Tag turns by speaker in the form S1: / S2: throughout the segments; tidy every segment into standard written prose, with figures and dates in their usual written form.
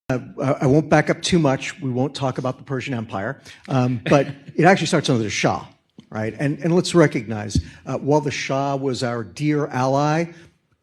S1: I won't back up too much. We won't talk about the Persian Empire, but it actually starts under the Shah, right? And let's recognize, while the Shah was our dear ally,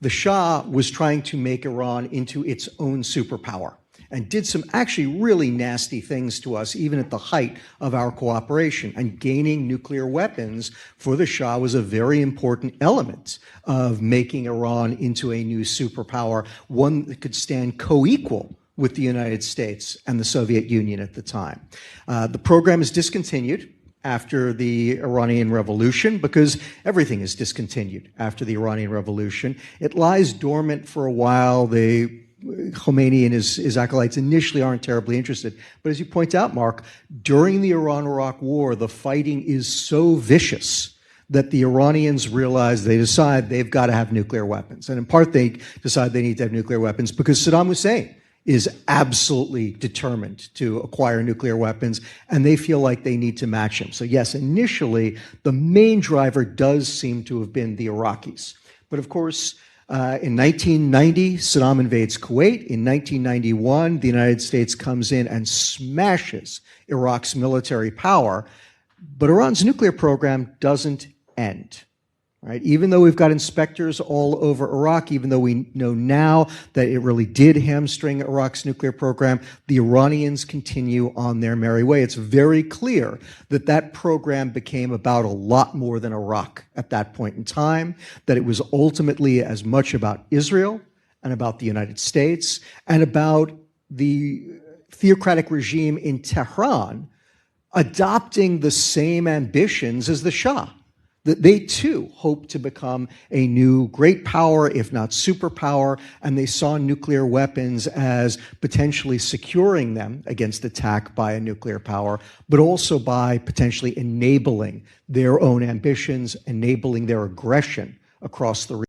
S1: the Shah was trying to make Iran into its own superpower and did some actually really nasty things to us, even at the height of our cooperation. And gaining nuclear weapons for the Shah was a very important element of making Iran into a new superpower, one that could stand co-equal with the United States and the Soviet Union at the time. The program is discontinued after the Iranian Revolution, because everything is discontinued after the Iranian Revolution. It lies dormant for a while. Khomeini and his acolytes initially aren't terribly interested. But as you point out, Mark, during the Iran-Iraq War, the fighting is so vicious that the Iranians realize, they decide they've got to have nuclear weapons. And in part, they decide they need to have nuclear weapons because Saddam Hussein is absolutely determined to acquire nuclear weapons, and they feel like they need to match him. So yes, initially, the main driver does seem to have been the Iraqis. But of course, in 1990, Saddam invades Kuwait. In 1991, the United States comes in and smashes Iraq's military power. But Iran's nuclear program doesn't end. Right? Even though we've got inspectors all over Iraq, even though we know now that it really did hamstring Iraq's nuclear program, the Iranians continue on their merry way. It's very clear that that program became about a lot more than Iraq at that point in time, that it was ultimately as much about Israel and about the United States and about the theocratic regime in Tehran adopting the same ambitions as the Shah. That they too hoped to become a new great power, if not superpower, and they saw nuclear weapons as potentially securing them against attack by a nuclear power, but also by potentially enabling their own ambitions, enabling their aggression across the region.